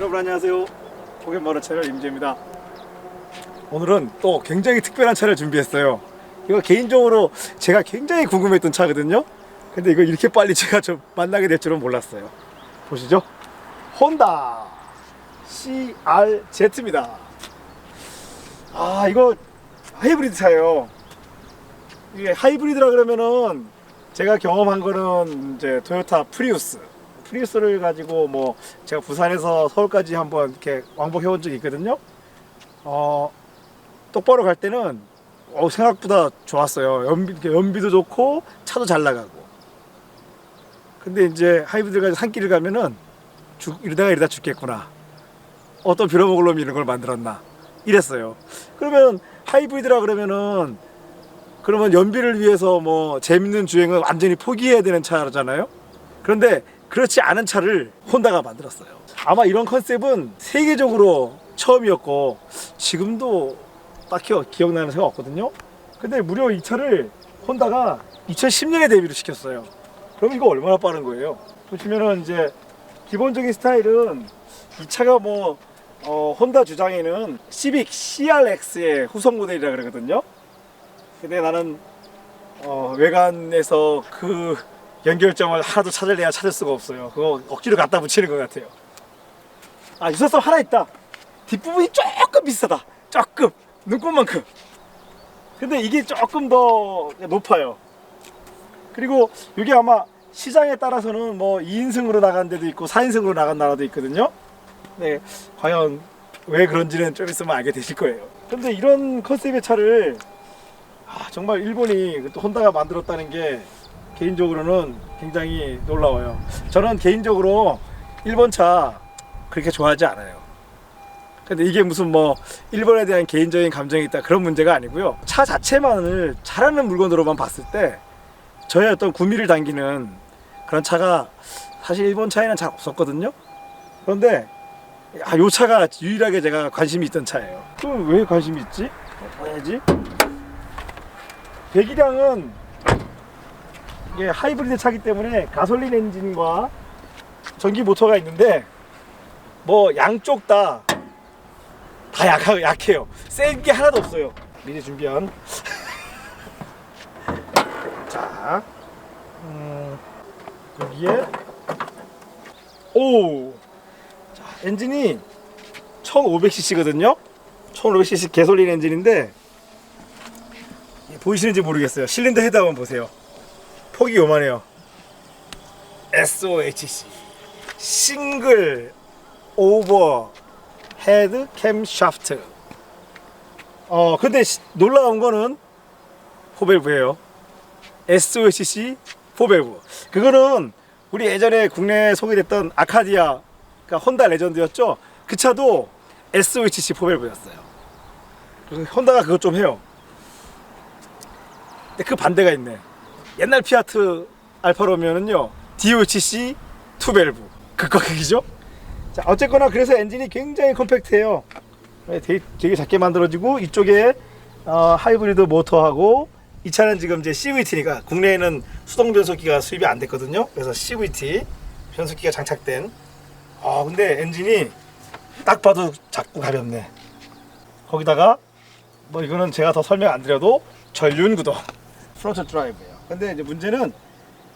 여러분 안녕하세요. 포켓몬 채널 임재입니다. 오늘은 또 굉장히 특별한 차를 준비했어요. 이거 개인적으로 제가 굉장히 궁금했던 차거든요. 근데 이거 이렇게 빨리 제가 좀 만나게 될 줄은 몰랐어요. 보시죠. 혼다 CRZ입니다. 아, 이거 하이브리드 차예요. 이게 하이브리드라 그러면은 제가 경험한 거는 이제 토요타 프리우스를 가지고 뭐 제가 부산에서 서울까지 한번 이렇게 왕복해 온 적이 있거든요. 똑바로 갈 때는 생각보다 좋았어요. 연비도 좋고 차도 잘 나가고. 근데 이제 하이브리드 가지고 산길을 가면은 이러다 죽겠구나. 어떤 빌어먹을 놈이 이런 걸 만들었나 이랬어요. 그러면 하이브리드라 그러면은 그러면 연비를 위해서 뭐 재밌는 주행을 완전히 포기해야 되는 차잖아요. 그런데 그렇지 않은 차를 혼다가 만들었어요. 아마 이런 컨셉은 세계적으로 처음이었고 지금도 딱히 기억나는 차가 없거든요. 근데 무려 이 차를 혼다가 2010년에 데뷔를 시켰어요. 그럼 이거 얼마나 빠른 거예요? 보시면은 이제 기본적인 스타일은 이 차가 뭐 혼다 주장에는 시빅 CRX의 후속 모델이라 그러거든요. 근데 나는 외관에서 그 연결점을 하나도 찾을 수가 없어요. 그거 억지로 갖다 붙이는 것 같아요. 아, 유사성 하나 있다. 뒷부분이 조금 비싸다. 조금 눈곱만큼. 근데 이게 조금 더 높아요. 그리고 이게 아마 시장에 따라서는 뭐 2인승으로 나간 데도 있고 4인승으로 나간 나라도 있거든요. 네, 과연 왜 그런지는 좀 있으면 알게 되실 거예요. 근데 이런 컨셉의 차를 정말 일본이 또 혼다가 만들었다는 게 개인적으로는 굉장히 놀라워요. 저는 개인적으로 일본 차 그렇게 좋아하지 않아요. 근데 이게 무슨 뭐 일본에 대한 개인적인 감정이 있다 그런 문제가 아니고요. 차 자체만을 잘하는 물건으로만 봤을 때 저의 어떤 구미를 당기는 그런 차가 사실 일본 차에는 잘 없었거든요. 그런데 이 차가 유일하게 제가 관심이 있던 차예요. 그럼 왜 관심이 있지? 뭐야지? 배기량은 이게 하이브리드 차기 때문에 가솔린 엔진과 전기 모터가 있는데 뭐 양쪽 다 약해요. 센 게 하나도 없어요. 미리 준비한 자 여기에 자, 엔진이 1500cc거든요 1500cc 가솔린 엔진인데 보이시는지 모르겠어요. 실린더 헤드 한번 보세요. 폭이 요만해요. SOHC 싱글 오버 헤드 캠 샤프트. 근데 놀라운 거는 포밸브예요. SOHC 포밸브. 그거는 우리 예전에 국내에 소개됐던 아카디아, 그러니까 혼다 레전드였죠. 그 차도 SOHC 포밸브였어요. 혼다가 그것 좀 해요. 근데 그 반대가 있네. 옛날 피아트 알파로미오는요 DOHC 투밸브 극과 극이죠. 자, 어쨌거나 그래서 엔진이 굉장히 컴팩트해요. 되게 작게 만들어지고 이쪽에 하이브리드 모터하고 이 차는 지금 이제 CVT니까 국내에는 수동 변속기가 수입이 안 됐거든요. 그래서 CVT 변속기가 장착된. 근데 엔진이 딱 봐도 작고 가볍네. 거기다가 뭐 이거는 제가 더 설명 안 드려도 전륜 구동 프론트 드라이브예요. 근데 이제 문제는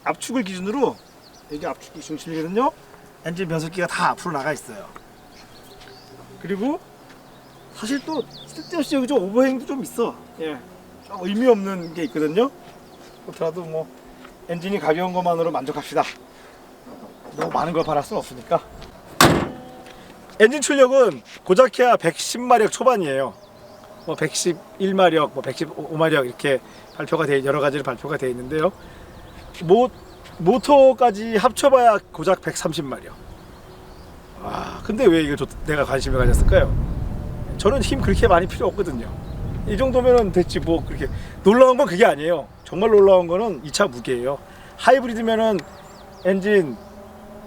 압축을 기준으로 이게 압축이 중심이거든요. 엔진 변속기가 다 앞으로 나가 있어요. 그리고 사실 또 쓸데없이 여기 좀 오버행도 좀 있어. 예, 좀 의미 없는 게 있거든요. 그렇더라도 뭐 엔진이 가벼운 것만으로 만족합시다. 너무 많은 걸 바랄 수는 없으니까. 엔진 출력은 고작해야 110마력 초반이에요. 뭐 111마력, 뭐 115마력 이렇게 여러 가지로 발표가 되어 있는데요. 모터까지 합쳐봐야 고작 130마력. 근데 왜 이거 내가 관심을 가졌을까요? 저는 힘 그렇게 많이 필요 없거든요. 이 정도면은 됐지 뭐 그렇게 놀라운 건 그게 아니에요. 정말 놀라운 거는 이 차 무게예요. 하이브리드면은 엔진,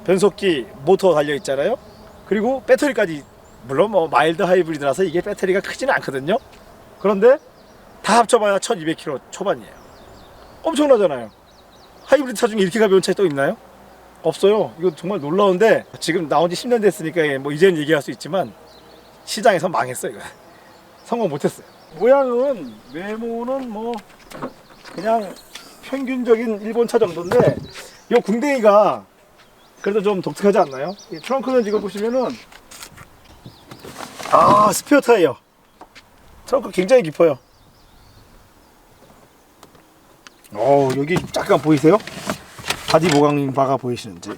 변속기, 모터 달려 있잖아요. 그리고 배터리까지, 물론 뭐 마일드 하이브리드라서 이게 배터리가 크지는 않거든요. 그런데 다 합쳐봐야 1200km 초반이에요. 엄청나잖아요. 하이브리드 차 중에 이렇게 가벼운 차이 또 있나요? 없어요. 이거 정말 놀라운데 지금 나온 지 10년 됐으니까 뭐 이제는 얘기할 수 있지만 시장에서 망했어요. 이거 성공 못했어요. 모양은 외모는 뭐 그냥 평균적인 일본차 정도인데 이 궁뎅이가 그래도 좀 독특하지 않나요? 이 트렁크는 지금 보시면은 스페어 타이어. 트렁크 굉장히 깊어요. 여기 잠깐 보이세요? 바디 보강 바가 보이시는지? 네,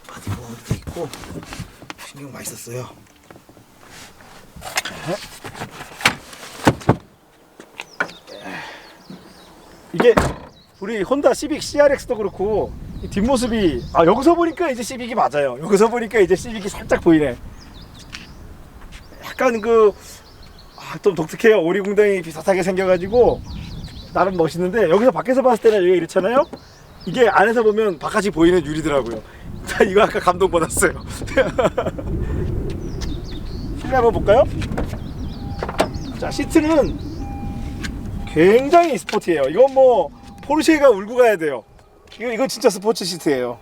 바디 보강도 돼 있고 신경 많이 썼어요. 네. 이게 우리 혼다 시빅 CRX도 그렇고 이 뒷모습이 여기서 보니까 이제 시빅이 맞아요. 여기서 보니까 이제 시빅이 살짝 보이네. 약간 좀 독특해요. 오리궁뎅이 비슷하게 생겨가지고 나름 멋있는데 여기서 밖에서 봤을 때는 여기 이렇잖아요. 이게 안에서 보면 바깥이 보이는 유리더라고요. 이거 아까 감동받았어요. 실내 한번 볼까요? 자, 시트는 굉장히 스포티해요. 이건 뭐 포르쉐가 울고 가야 돼요. 이거 진짜 스포츠 시트예요.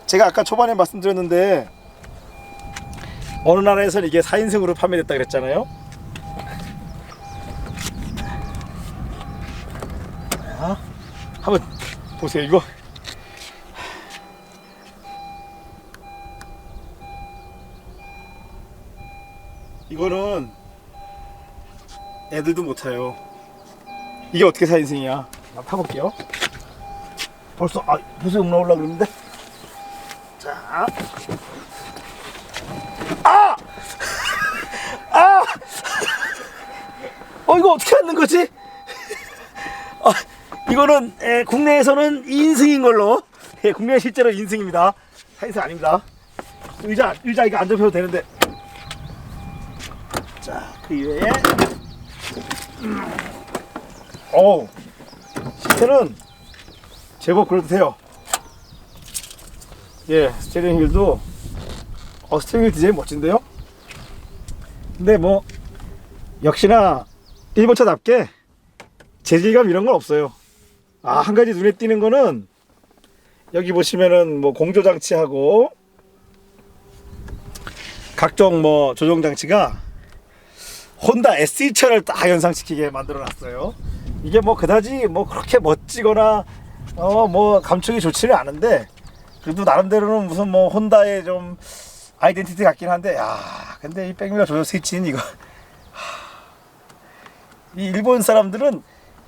제가 아까 초반에 말씀드렸는데 어느 나라에서는 이게 4인승으로 판매됐다 그랬잖아요. 자, 한번 보세요. 이거는 애들도 못 타요. 이게 어떻게 4인승이야? 한번 타볼게요. 벌써 응 나오려고 그러는데. 자, 이거 어떻게 하는 거지? 이거는 국내에서는 2인승인 걸로. 국내에 실제로 2인승입니다. 4인승 아닙니다. 의자 이거 안 접혀도 되는데. 자, 그 이외에 시트는 제법 그럴듯해요. 스티어링 휠도 스티어링 휠 디자인 멋진데요? 근데 뭐 역시나 일본차답게 재질감 이런 건 없어요. 한 가지 눈에 띄는 거는 여기 보시면은 뭐 공조 장치하고 각종 뭐 조정 장치가 혼다 SE차를 딱 연상시키게 만들어 놨어요. 이게 뭐 그다지 뭐 그렇게 멋지거나 뭐 감촉이 좋지는 않은데 그래도 나름대로는 무슨 뭐 혼다의 좀 아이덴티티 같긴 한데, 근데 이 백미러 조절 스위치는 이거 이 일본 사람들은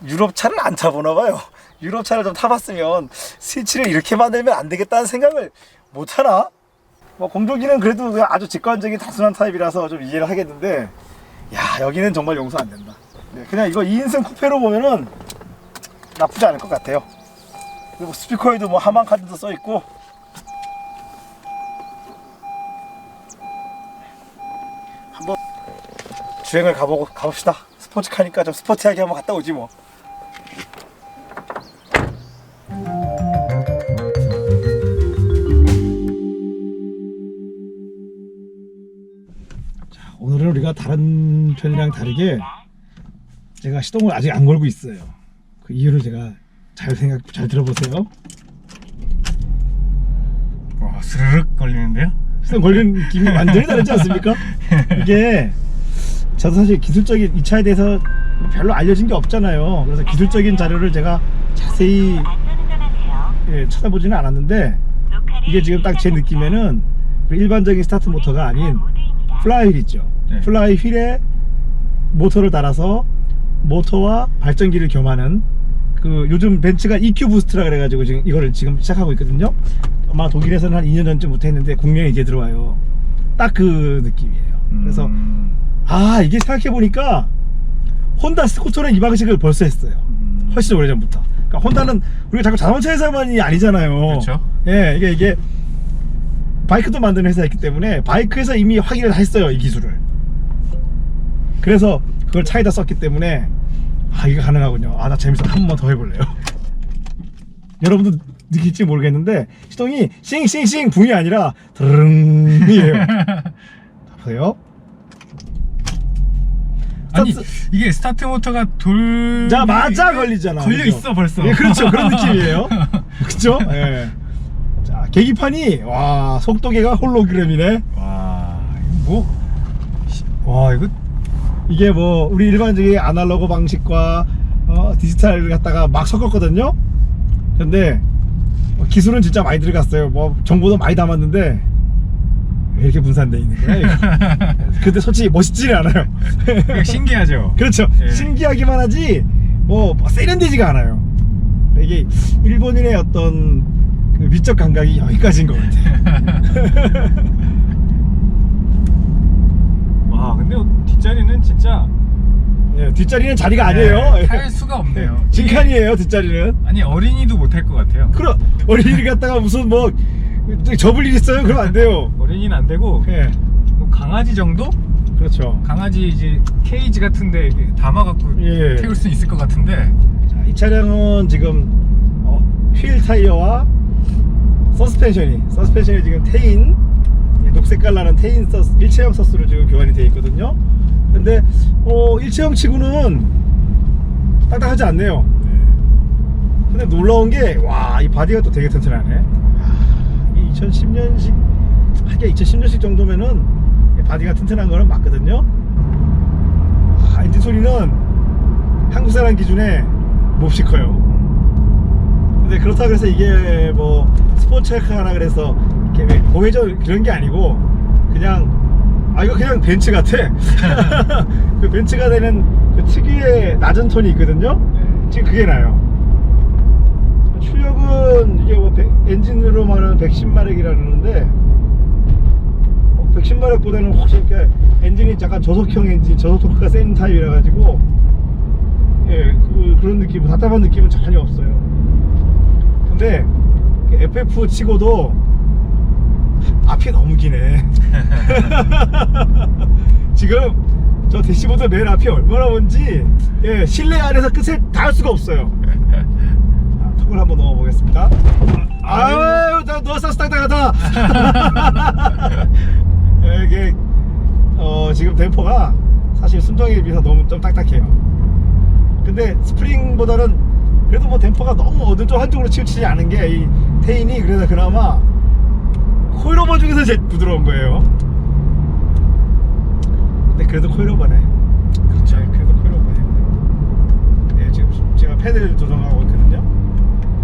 유럽 차를 안 타보나 봐요. 유럽 차를 좀 타봤으면 스위치를 이렇게 만들면 안 되겠다는 생각을 못 하나? 뭐 공조기는 그래도 그냥 아주 직관적인 단순한 타입이라서 좀 이해를 하겠는데, 여기는 정말 용서 안 된다. 그냥 이거 2인승 쿠페로 보면은 나쁘지 않을 것 같아요. 그리고 스피커에도 뭐 하만 카드도 써 있고. 한번 주행을 가봅시다. 스포츠카니까 좀 스포티하게 한번 갔다 오지 뭐. 자, 오늘은 우리가 다른 편이랑 다르게 제가 시동을 아직 안 걸고 있어요. 그 이유를 제가 잘 들어보세요. 스르륵 걸리는데요? 시동 걸리는 느낌이 완전히 다르지 않습니까? 이게 저도 사실 기술적인 이 차에 대해서 별로 알려진 게 없잖아요. 그래서 기술적인 자료를 제가 자세히 찾아보지는 않았는데, 이게 지금 딱 제 느낌에는 일반적인 스타트 모터가 아닌 플라이 휠 있죠. 플라이 휠에 모터를 달아서 모터와 발전기를 겸하는, 그 요즘 벤츠가 EQ 부스트라 그래가지고 이거를 지금 시작하고 있거든요. 아마 독일에서는 한 2년 전쯤부터 했는데 국내에 이제 들어와요. 딱 그 느낌이에요. 그래서 이게 생각해보니까 혼다 스쿠터는 이 방식을 벌써 했어요. 훨씬 오래전부터. 그러니까 혼다는 우리가 자꾸 자동차 회사만이 아니잖아요. 그렇죠. 이게 바이크도 만드는 회사였기 때문에 바이크에서 이미 확인을 다 했어요, 이 기술을. 그래서 그걸 차에다 썼기 때문에 이게 가능하군요. 나 재밌어. 한 번만 더 해볼래요. 여러분도 느낄지 모르겠는데 시동이 싱싱싱 붕이 아니라 드릉이에요. 보세요. 아니 이게 스타트 모터가 맞아 걸리잖아. 걸려 있어 벌써. 그렇죠. 그런 느낌이에요. 그쵸? 예. 자, 계기판이 와 속도계가 홀로그램이네. 와 이거 이게 뭐 우리 일반적인 아날로그 방식과 디지털을 갖다가 막 섞었거든요. 근데 기술은 진짜 많이 들어갔어요. 뭐 정보도 많이 담았는데 왜 이렇게 분산돼 있는 거야 이거? 근데 솔직히 멋있지는 않아요. 이거 신기하죠. 그렇죠. 예. 신기하기만 하지 뭐 세련되지가 않아요. 이게 일본인의 어떤 그 미적 감각이 여기까지인 것 같아요. 와 근데 뒷자리는 진짜 예, 뒷자리는 자리가 아니에요. 탈 수가 없네요. 예, 징칸이에요 뒷자리는. 아니 어린이도 못 탈 것 같아요. 그럼 어린이 갖다가 무슨 뭐 접을 일 있어요? 그럼 안 돼요. 어린이는 안 되고 예, 뭐 강아지 정도? 그렇죠. 강아지 이제 케이지 같은데 담아갖고 예. 태울 수 있을 것 같은데. 자, 이 차량은 지금 휠 타이어와 서스펜션이 지금 테인 녹색깔 나는 테인 일체형 서스로 지금 교환이 되어 있거든요. 근데 일체형 치고는 딱딱하지 않네요. 근데 놀라운 게 와 이 바디가 또 되게 튼튼하네. 이 2010년식 하긴 2010년식 정도면은 바디가 튼튼한 거는 맞거든요. 엔진 소리는 한국 사람 기준에 몹시 커요. 근데 그렇다 그래서 이게 뭐 스포츠카나 그래서 이렇게 고회전 그런 게 아니고 그냥 이거 그냥 벤츠 같아. 그 벤츠가 되는 그 특유의 낮은 톤이 있거든요. 지금 그게 나요. 출력은 이게 뭐 엔진으로 말하는 110마력이라 그러는데 110마력보다는 혹시 이렇게 엔진이 약간 저속형 엔진, 저속 토크가 센 타입이라 가지고 그런 느낌, 답답한 느낌은 전혀 없어요. 근데 FF 치고도 앞이 너무 기네. 지금 저 대시보드 맨 앞이 얼마나 먼지 실내 안에서 끝을 다 할 수가 없어요. 턱을 한번 넣어 보겠습니다. 아유 나 넣었어 딱딱하다. 이게 지금 댐퍼가 사실 순정에 비해서 너무 좀 딱딱해요. 근데 스프링보다는 그래도 뭐 댐퍼가 너무 어느 쪽 한쪽으로 치우치지 않은 게 이 테인이 그래서 그나마 코일오버 중에서 제일 부드러운 거예요. 근데 그래도 코일오버네. 그렇죠. 그래도 코일오버예요. 네, 지금 제가 패드를 조정하고 있거든요.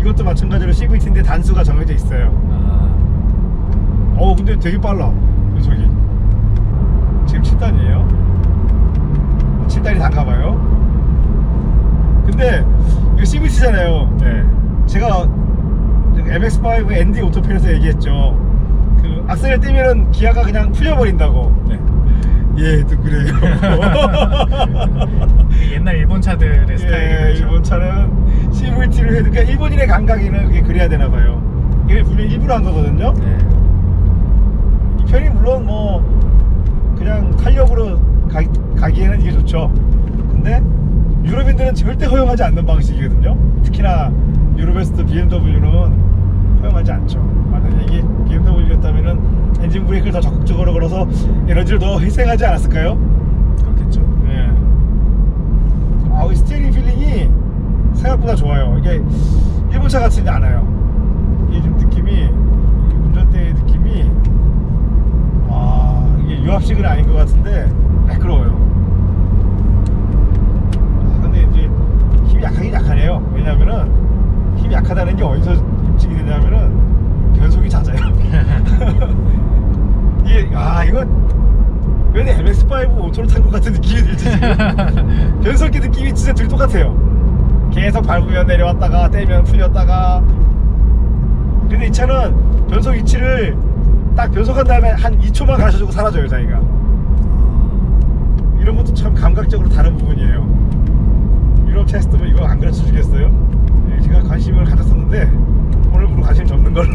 이것도 마찬가지로 CVT인데 단수가 정해져 있어요. 근데 되게 빨라. 저기 지금 7단이에요. 7단이 단가봐요. 근데 이거 CVT잖아요. 네. 제가 MX5 ND 오토펜에서 얘기했죠. 그 악셀을 떼면은 기아가 그냥 풀려버린다고. 네. 또 그래요. 옛날 일본 차들의 스타일이죠. 일본 차는 CVT를 해도 그러니까 일본인의 감각에는 그게 그래야 되나 봐요. 이게 분명히 일부러 한 거거든요. 네. 이 편이 물론 뭐 그냥 탄력으로 가기에는 이게 좋죠. 근데 유럽인들은 절대 허용하지 않는 방식이거든요. 특히나 유럽에서도 BMW는 허용하지 않죠. 만약에 이게 BMW였다면은 엔진 브레이크를 더 적극적으로 걸어서 에너지를 더 희생하지 않았을까요? 그렇겠죠. 이 스티어링 필링이 생각보다 좋아요. 이게 일본차 같지 않아요. 이게 좀 느낌이 운전대의 느낌이 이게 유압식은 아닌 것 같은데 매끄러워요. 근데 이제 힘이 약하긴 약하네요. 왜냐면은 힘이 약하다는 게 어디서 입증이 되냐면은 변속이 잦아요. 이게 이거 왠지 MX5 오토를 탄 것 같은 느낌이 들지 지금. 변속기 느낌이 진짜 둘이 똑같아요. 계속 밟으면 내려왔다가 떼면 풀렸다가. 근데 이 차는 변속 위치를 딱 변속한 다음에 한 2초만 가셔주고 사라져요 자기가. 이런 것도 참 감각적으로 다른 부분이에요. 유럽 테스트면 이거 안 가르쳐 주겠어요? 제가 관심을 가졌었는데 오늘부로 관심 접는 걸로.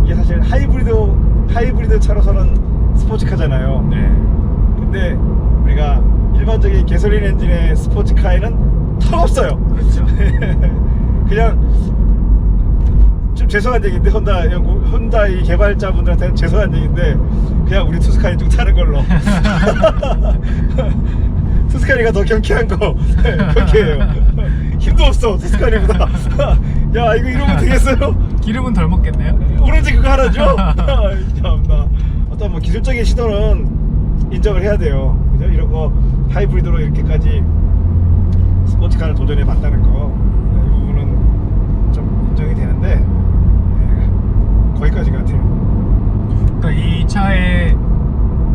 이게 사실 하이브리드 차로서는 스포츠카잖아요. 네. 근데 우리가 일반적인 가솔린 엔진의 스포츠카에는 턱없어요. 그렇죠. 그냥 좀 죄송한 얘기인데 혼다 이 개발자분들한테는 죄송한 얘기인데 그냥 우리 투스카이 쭉 타는 걸로. 투스카이가 더 경쾌한 거 그렇게 해요. 힘도 없어. 있어. 투스카니보다. 야 이거 이러면 되겠어요? 기름은 덜 먹겠네요. 오로지 그거 하나죠? 참나. 어떤 뭐 기술적인 시도는 인정을 해야 돼요. 그죠? 이런 거 하이브리드로 이렇게까지 스포츠카를 도전해 봤다는 거, 이 부분은 좀 인정이 되는데, 거기까지 같아요. 그러니까 이 차의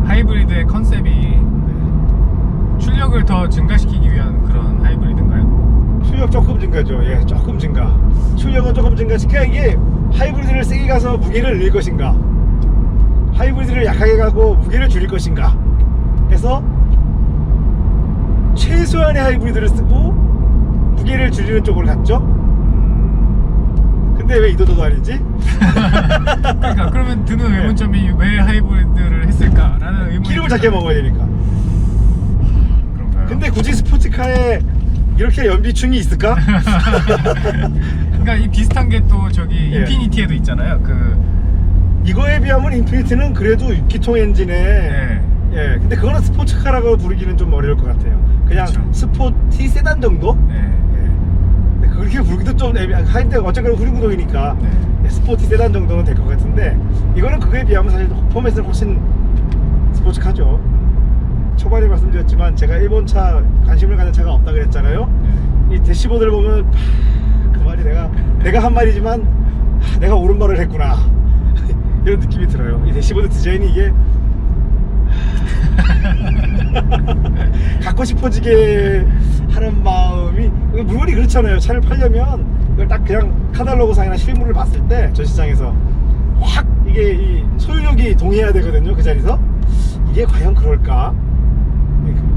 하이브리드의 컨셉이 출력을 더 증가시키기 위한 그런 하이브리드인가요? 출력 조금 증가죠. 예, 조금 증가. 출력은 조금 증가시켜. 이게 하이브리드를 세게 가서 무게를 늘릴 것인가, 하이브리드를 약하게 가고 무게를 줄일 것인가 해서 최소한의 하이브리드를 쓰고 무게를 줄이는 쪽으로 갔죠. 근데 왜 이도저도 아니지? 그러니까 그러면 드는 의문점이 왜 하이브리드를 했을까라는 의문이 기름을 작게 먹어야 되니까. 그런가요? 근데 굳이 스포츠카에 이렇게 연비충이 있을까? 그러니까 이 비슷한 게 또 저기 예. 인피니티에도 있잖아요. 이거에 비하면 인피니티는 그래도 6기통 엔진에 예. 예, 근데 그거는 스포츠카라고 부르기는 좀 어려울 것 같아요. 그냥 그쵸. 스포티 세단 정도? 예. 예. 근데 그렇게 부르기도 좀 애매한데 어쨌거나 후륜구동이니까 네. 스포티 세단 정도는 될 것 같은데, 이거는 그거에 비하면 사실 포맷은 훨씬 스포츠카죠. 초반에 말씀드렸지만 제가 일본 차 관심을 가는 차가 없다 그랬잖아요. 이 대시보드를 보면 그 말이 내가 한 말이지만 내가 옳은 말을 했구나 이런 느낌이 들어요. 이 대시보드 디자인이 이게 갖고 싶어지게 하는 마음이, 물건이 그렇잖아요. 차를 팔려면 이걸 딱 그냥 카탈로그상이나 실물을 봤을 때 전시장에서 확 이게 이 소유욕이 동의해야 되거든요. 그 자리에서 이게 과연 그럴까,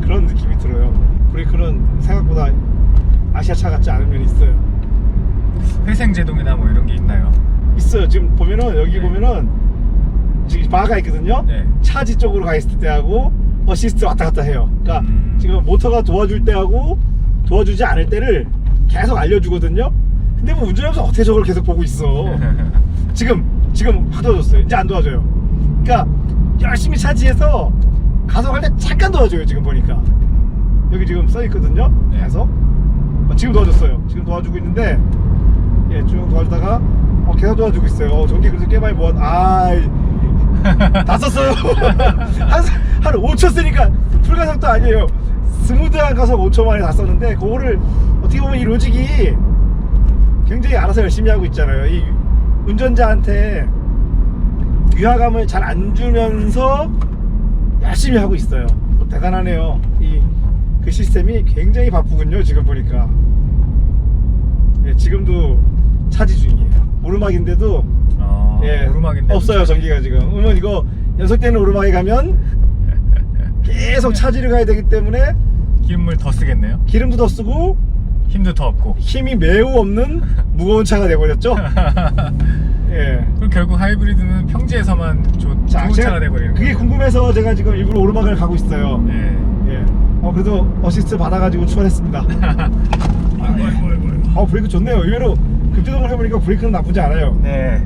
그런 느낌이 들어요. 브레이크는 생각보다 아시아차 같지 않은 면이 있어요. 회생 제동이나 뭐 이런 게 있나요? 있어요. 지금 보면은 여기 네. 보면은 지금 바가 있거든요. 네. 차지 쪽으로 가 있을 때하고 어시스트 왔다 갔다 해요. 그러니까 지금 모터가 도와줄 때하고 도와주지 않을 때를 계속 알려주거든요. 근데 뭐 운전하면서 어떻게 저걸 계속 보고 있어. 지금 확 도와줬어요. 이제 안 도와줘요. 그러니까 열심히 차지해서 가속할 때 잠깐 도와줘요. 지금 보니까 여기 지금 써 있거든요. 네. 계속 지금 도와줬어요. 지금 도와주고 있는데, 예, 쭉 도와주다가 계속 도와주고 있어요. 전기 그래서 꽤 많이 모았. 다 썼어요. 한 5초 쓰니까 풀가속도 아니에요. 스무드한 가속 5초 만에 다 썼는데, 그거를 어떻게 보면 이 로직이 굉장히 알아서 열심히 하고 있잖아요. 이 운전자한테 위화감을 잘 안 주면서 열심히 하고 있어요. 대단하네요. 그 시스템이 굉장히 바쁘군요. 지금 보니까. 예, 지금도 차지 중이에요. 오르막인데도 예, 오르막인데 없어요. 전기가 지금. 그러면 이거 연속되는 오르막에 가면 계속 차지를 가야 되기 때문에 기름을 더 쓰겠네요. 기름도 더 쓰고 힘도 더 없고. 힘이 매우 없는 무거운 차가 돼버렸죠. 예. 그럼 결국 하이브리드는 평지에서만 좋은 차가 돼버리는 그게 거예요. 궁금해서 제가 지금 일부러 오르막을 가고 있어요. 예. 예. 그래도 어시스트 받아가지고 출발했습니다. 브레이크 좋네요. 의외로 급제동을 해보니까 브레이크는 나쁘지 않아요. 네.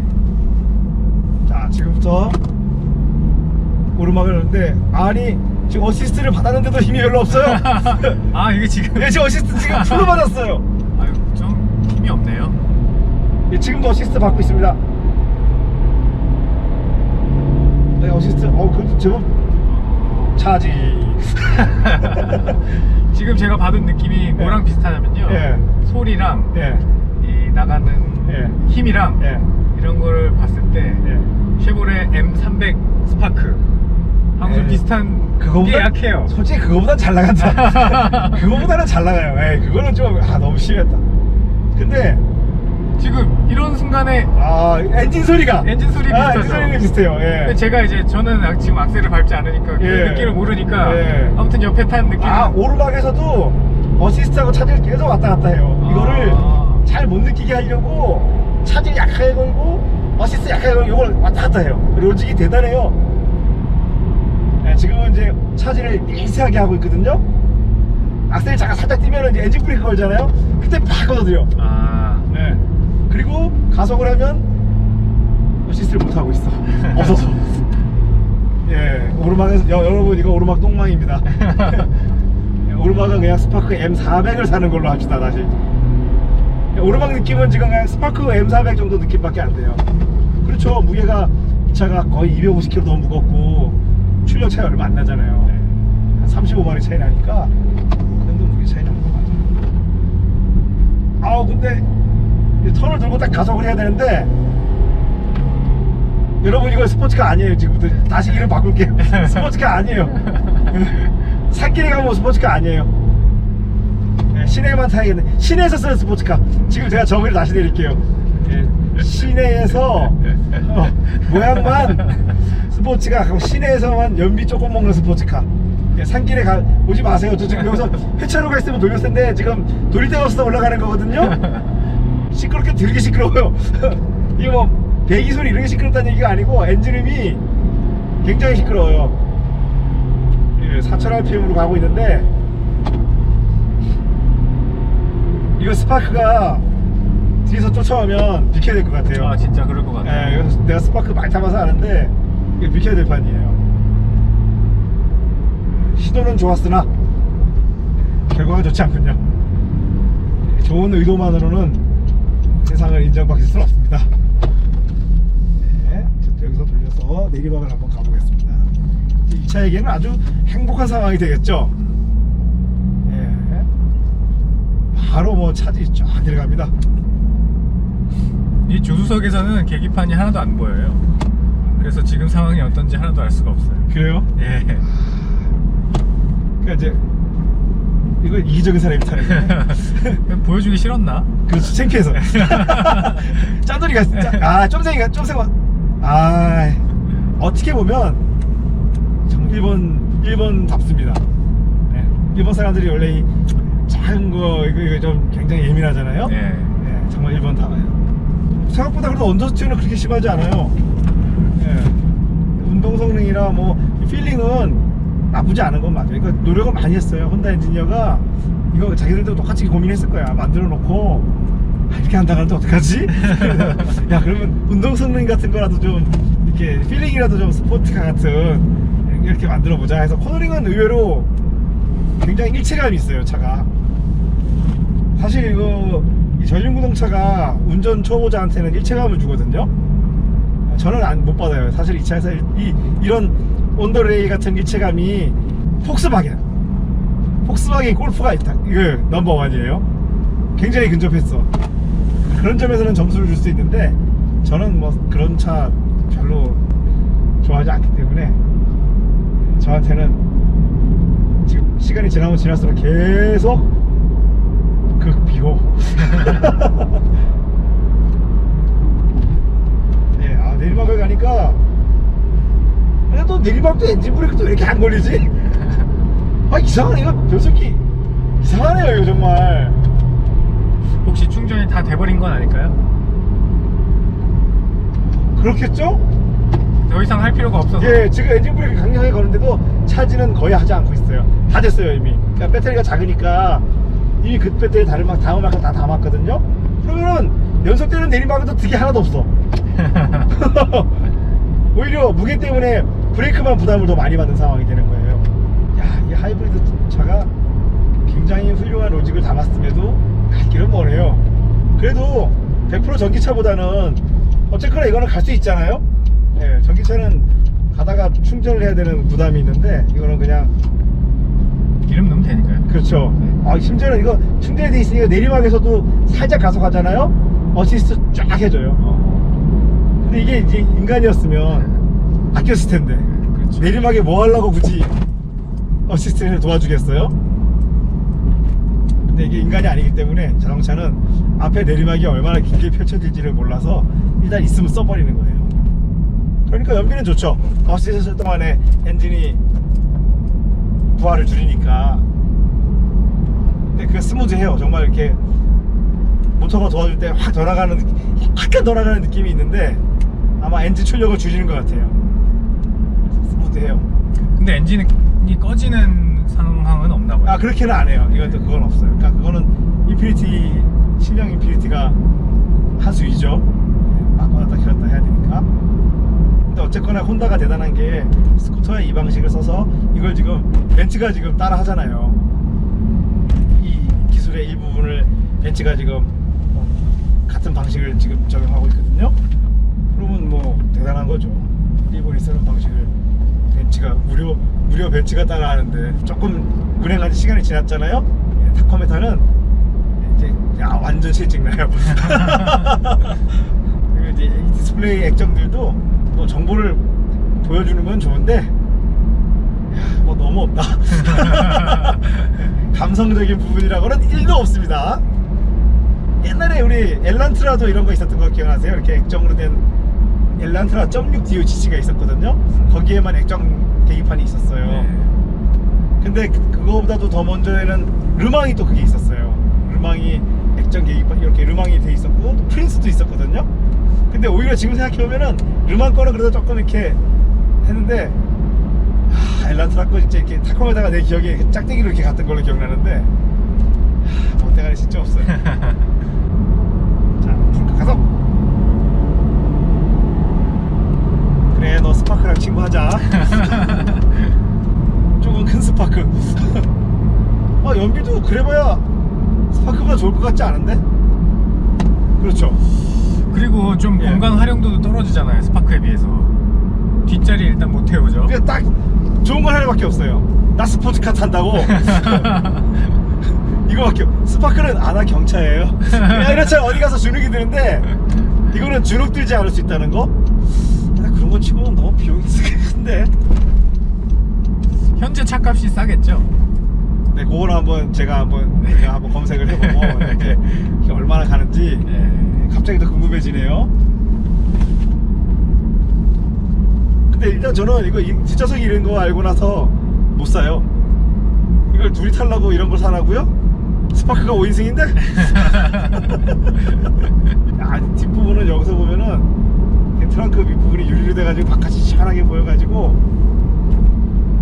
자, 지금부터 오르막을 하는데, 아니 지금 어시스트를 받았는데도 힘이 별로 없어요. 이게 지금 예, 지금 어시스트 지금 풀로 받았어요. 아유, 좀 힘이 없네요. 예, 지금도 어시스트 받고 있습니다. 네, 어시스트 그래도 제법 차지. 지금 제가 받은 느낌이 뭐랑 비슷하냐면요. 예. 소리랑 예. 이 나가는 예. 힘이랑 예. 이런 거를 봤을 때 예. 쉐보레 M300 스파크 하고 좀 예. 비슷한 게 그거보다 약해요. 솔직히 그거보단 잘 나간다. 그거보다는 잘 나가요. 에이, 그거는 좀 너무 심했다. 근데 지금 이런 순간에 엔진 소리가 엔진 소리 비슷하죠? 엔진 소리가 비슷해요. 예. 근데 제가 이제 저는 지금 악셀을 밟지 않으니까 그 예. 느낌을 모르니까 예. 아무튼 옆에 탄 느낌. 오르막에서도 어시스트하고 차지를 계속 왔다 갔다 해요. 이거를 잘 못 느끼게 하려고 차지를 약하게 걸고 어시스트 약하게 걸고 이걸 왔다 갔다 해요. 로직이 대단해요. 네, 지금은 이제 차지를 미세하게 하고 있거든요. 악셀이 잠깐 살짝 뛰면 이제 엔진 브레이크 걸잖아요. 그때 팍 걷어들여. 네. 그리고 가속을 하면 어시스트를 못 하고 있어. 없어서. 예, 오르막에서 여러분 이거 오르막 똥망입니다. 오르막은 그냥 스파크 M400을 사는 걸로 합시다. 다시 오르막 느낌은 지금 그냥 스파크 M400 정도 느낌밖에 안 돼요. 그렇죠. 무게가 이 차가 거의 250kg 너무 무겁고 출력 차이 얼마 안 나잖아요. 한 35마리 차이 나니까 그 정도 무게 차이 나는 거 맞아요. 아우 근데 이 턴을 들고 딱 가속을 해야 되는데 여러분 이거 스포츠카 아니에요. 지금부터 다시 이름 바꿀게요. 스포츠카 아니에요. 산길에 가면 스포츠카 아니에요. 네, 시내에만 타야겠네. 시내에서 쓰는 스포츠카. 지금 제가 정의를 다시 내릴게요. 네, 시내에서 모양만 스포츠카 하고 시내에서만 연비 조금 먹는 스포츠카. 네, 산길에 오지 마세요. 저 지금 여기서 회차로가 있으면 돌렸을 텐데 지금 돌릴 데가 없어서 올라가는 거거든요. 시끄럽게 되게 시끄러워요. 이거 뭐 배기 소리 이런 게 시끄럽다는 얘기가 아니고 엔진음이 굉장히 시끄러워요. 4000rpm으로 가고 있는데 이거 스파크가 뒤에서 쫓아오면 비켜야 될 것 같아요. 아 진짜 그럴 것 같아요. 네, 내가 스파크 많이 타봐서 아는데 이게 비켜야 될 판이에요. 시도는 좋았으나 결과가 좋지 않군요. 좋은 의도만으로는 세상을 인정받을 수는 없습니다. 네, 여기서 돌려서 내리막을 한번 가보겠습니다. 이 차에게는 아주 행복한 상황이 되겠죠. 예, 바로 뭐 차지 쫙 들어갑니다. 이 조수석에서는 계기판이 하나도 안 보여요. 그래서 지금 상황이 어떤지 하나도 알 수가 없어요. 그래요? 예. 그러니까 이제 이거 이기적인 사람이 타는 거예요. 보여주기 싫었나? 그렇죠. 창피해서. 짜돌이가 쫌생이가 쫌생아. 어떻게 보면 정말 일본답습니다. 네. 일본 사람들이 원래 이 작은 거 이거 좀 굉장히 예민하잖아요. 예. 네, 정말 일본답아요. 생각보다 그래도 언더스티어는 그렇게 심하지 않아요. 네. 운동 성능이나 뭐 필링은 나쁘지 않은 건 맞아요. 그러니까 노력을 많이 했어요. 혼다 엔지니어가 이거 자기들도 똑같이 고민했을 거야. 만들어 놓고 이렇게 한다고 하는데 어떡하지? 야 그러면 운동 성능 같은 거라도 좀 이렇게 필링이라도 좀 스포츠카 같은 이렇게 만들어 보자 해서 코너링은 의외로 굉장히 일체감이 있어요. 차가 사실 이거 이 전륜구동차가 운전 초보자한테는 일체감을 주거든요. 저는 못 받아요. 사실 이 차에서 이런 온더레이 같은 일체감이 폭스바겐 골프가 있다. 이거 넘버원이에요. 굉장히 근접했어. 그런 점에서는 점수를 줄 수 있는데 저는 뭐 그런 차 별로 좋아하지 않기 때문에 저한테는 지금 시간이 지나면 지날수록 계속 극비호. 네, 내리막을 가니까 또 내리막도 엔진 브레이크도 왜 이렇게 안 걸리지? 이상하네. 이거 변속기 이상하네요. 이거 정말. 혹시 충전이 다 돼버린 건 아닐까요? 그렇겠죠? 더 이상 할 필요가 없어서. 예, 지금 엔진 브레이크 강력하게 거는데도 차지는 거의 하지 않고 있어요. 다 됐어요 이미. 그러니까 배터리가 작으니까 이미 그 배터리 다른 만큼 다 담았거든요. 그러면은 연속되는 내리막에도 득이 하나도 없어. 오히려 무게 때문에 브레이크만 부담을 더 많이 받는 상황이 되는 거예요. 야, 이 하이브리드 차가 굉장히 훌륭한 로직을 담았음에도 갈 길은 멀어요. 그래도 100% 전기차보다는 어쨌거나 이거는 갈 수 있잖아요. 네, 전기차는 가다가 충전을 해야 되는 부담이 있는데 이거는 그냥 기름 넣으면 되니까요. 그렇죠. 심지어는 이거 충전이 돼 있으니까 내리막에서도 살짝 가속하잖아요. 어시스트 쫙 해줘요. 근데 이게 이제 인간이었으면 아꼈을 텐데. 그렇죠. 내리막에 뭐 하려고 굳이 어시스트를 도와주겠어요? 근데 이게 인간이 아니기 때문에 자동차는 앞에 내리막이 얼마나 길게 펼쳐질지를 몰라서 일단 있으면 써버리는 거예요. 그러니까 연비는 좋죠. 어시스트 동안에 엔진이 부하를 줄이니까. 근데 그게 스무즈해요. 정말 이렇게 모터가 도와줄 때 확 돌아가는 약간 돌아가는 느낌이 있는데 아마 엔진 출력을 줄이는 것 같아요. 스무드해요. 근데 엔진이 꺼지는 상황은 없나 봐요. 그렇게는 안 해요. 이건 또 그건 없어요. 그러니까 그거는 인피니티 신형 인피니티가 한 수이죠. 바꿔놨다 켰다 해야 되니까. 근데 어쨌거나 혼다가 대단한 게 스쿠터의 이 방식을 써서 이걸 지금 벤츠가 지금 따라 하잖아요. 이 기술의 일부분을 벤츠가 지금 같은 방식을 지금 적용하고 있거든요. 그러면 뭐 대단한 거죠. 일본이 쓰는 방식을 벤츠가 무료 벤츠가 따라하는데 조금 운행한 지 시간이 지났잖아요. 예, 타코메타는 이제 완전 실증 나요. 그리고 이제 이 디스플레이 액정들도 뭐 정보를 보여주는 건 좋은데 뭐 너무 없다. 감성적인 부분이라고는 1도 없습니다. 옛날에 우리 엘란트라도 이런 거 있었던 거 기억나세요? 이렇게 액정으로 된 엘란트라 .6 DOCC가 있었거든요. 거기에만 액정 계기판이 있었어요. 네. 근데 그거보다도 더 먼저에는 르망이 또 그게 있었어요. 르망이 액정 계기판 이렇게 르망이 돼 있었고 또 프린스도 있었거든요. 근데 오히려 지금 생각해보면은 르망 거는 그래도 조금 이렇게 했는데 엘란트라 거 진짜 이렇게 타코메다가 내 기억에 짝대기로 이렇게 갔던 걸로 기억나는데 멋대가리 진짜 없어요. 자, 불 가서. 그래, 너 스파크랑 친구하자. 조금 큰 스파크. 연비도 그래봐야 스파크보다 좋을 것 같지 않은데? 그렇죠. 그리고 좀 예. 공간 활용도도 떨어지잖아요, 스파크에 비해서. 뒷자리 일단 못 태우죠. 그냥 딱 좋은 건 하나밖에 없어요. 나 스포츠카 탄다고. 이거밖에. 스파크는 나 경차예요. 야, 이렇잖아. 어디 가서 주눅이 드는데 이거는 주눅 들지 않을 수 있다는 거. 그런 거 치고는 너무 비용이 큰데. 현재 차값이 싸겠죠? 네, 그거는 한번 제가 한번 검색을 해보고 이렇게 얼마나 가는지 예. 갑자기 더 궁금해지네요. 근데 일단 저는 이거 뒷좌석 이런 거 알고 나서 못 사요. 이걸 둘이 타려고 이런 걸 사라고요? 스파크가 5인승인데? 뒷부분은 여기서 보면은 트렁크 밑부분이 유리로 돼가지고 바깥이 시원하게 보여가지고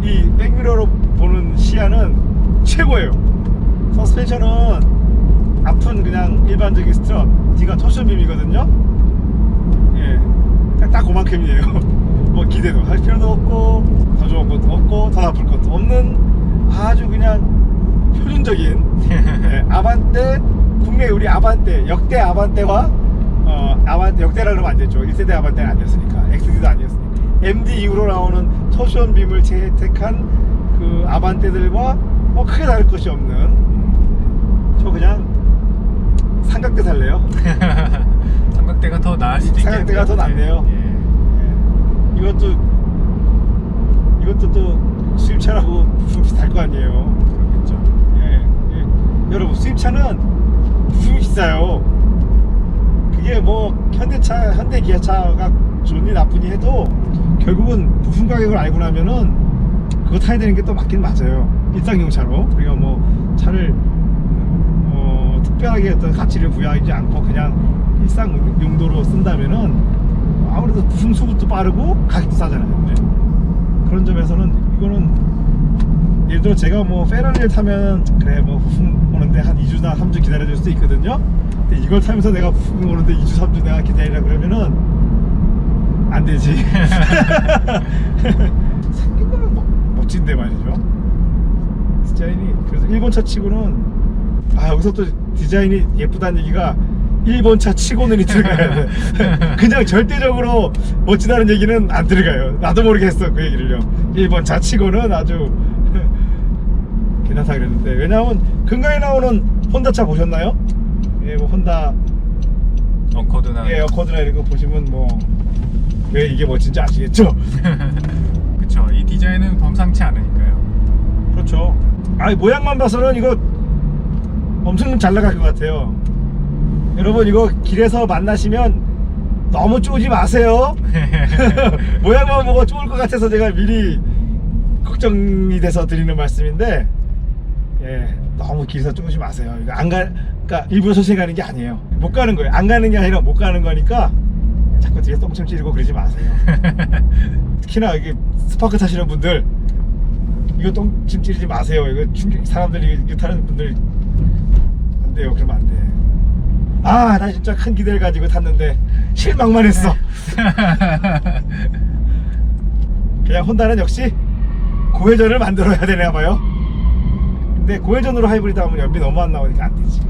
이 백미러로 보는 시야는 최고예요. 서스펜션은 앞은 그냥 일반적인 스트럿, 뒤가 토션빔이거든요. 예, 그냥 딱 그만큼이에요. 뭐 기대도 할 필요도 없고 더 좋은 것도 없고 더 나쁠 것도 없는 아주 그냥 표준적인 예, 아반떼. 국내 우리 아반떼 역대 아반떼와 아반떼 역대라 그러면 안 됐죠. 1세대 아반떼는 아니었으니까 XD도 아니었으니까 MD 이후로 나오는 토션빔을 채택한 그 아반떼들과 뭐 크게 다를 것이 없는 저 그냥 삼각대 살래요. 삼각대가 더 나을 수도 있겠네요. 삼각대가 더 낫네요. 예. 예. 이것도 또 수입차라고 부품 비쌀 거 아니에요. 그렇겠죠. 예. 여러분 수입차는 부품이 비싸요. 그게 뭐 현대 기아차가 좋니 나쁘니 해도 결국은 부품 가격을 알고 나면은 그거 타야 되는 게 또 맞긴 맞아요. 일상용차로. 우리가 뭐 차를 특별하게 어떤 가치를 부여하지 않고 그냥 일상 용도로 쓴다면은 아무래도 부품 수급도 빠르고 가격도 싸잖아요. 네. 그런 점에서는 이거는 예를 들어 제가 뭐 페라리를 타면 그래 뭐 부품 오는데 한 2주나 3주 기다려줄 수도 있거든요. 근데 이걸 타면서 내가 부품 오는데 2주 3주 내가 기다리라 그러면은 안 되지. 생긴 거는 멋진데 말이죠. 디자인이 그래서 일본차 치고는 여기서 또 디자인이 예쁘다는 얘기가 일본차 치고는 이 들어가야 돼. 그냥 절대적으로 멋지다는 얘기는 안 들어가요. 나도 모르게 했어 그 얘기를요. 일본차 치고는 아주 괜찮다 그랬는데, 왜냐하면 근가에 나오는 혼다차 보셨나요? 예, 뭐 혼다 어코드나 에어코드나 이런 거 보시면 뭐 왜 이게 멋진지 아시겠죠? 그쵸. 이 디자인은 범상치 않으니까요. 그렇죠. 모양만 봐서는 이거 엄청 잘 나갈 것 같아요. 여러분 이거 길에서 만나시면 너무 쪼지 마세요. 모양만 보고 쪼을 것 같아서 제가 미리 걱정이 돼서 드리는 말씀인데, 예, 너무 길에서 쪼지 마세요. 이거 그러니까 일부러 천천히 가는 게 아니에요. 못 가는 거예요. 안 가는 게 아니라 못 가는 거니까 자꾸 뒤에 똥침 찌르고 그러지 마세요. 특히나 이게 스파크 타시는 분들 이거 똥침 찌르지 마세요. 이거 사람들이 이거 타는 분들 안 돼요. 그러면 안 돼. 나 진짜 큰 기대를 가지고 탔는데 실망만 했어. 그냥 혼다는 역시 고회전을 만들어야 되나 봐요. 근데 고회전으로 하이브리드 하면 연비 너무 안 나오니까 안 되지.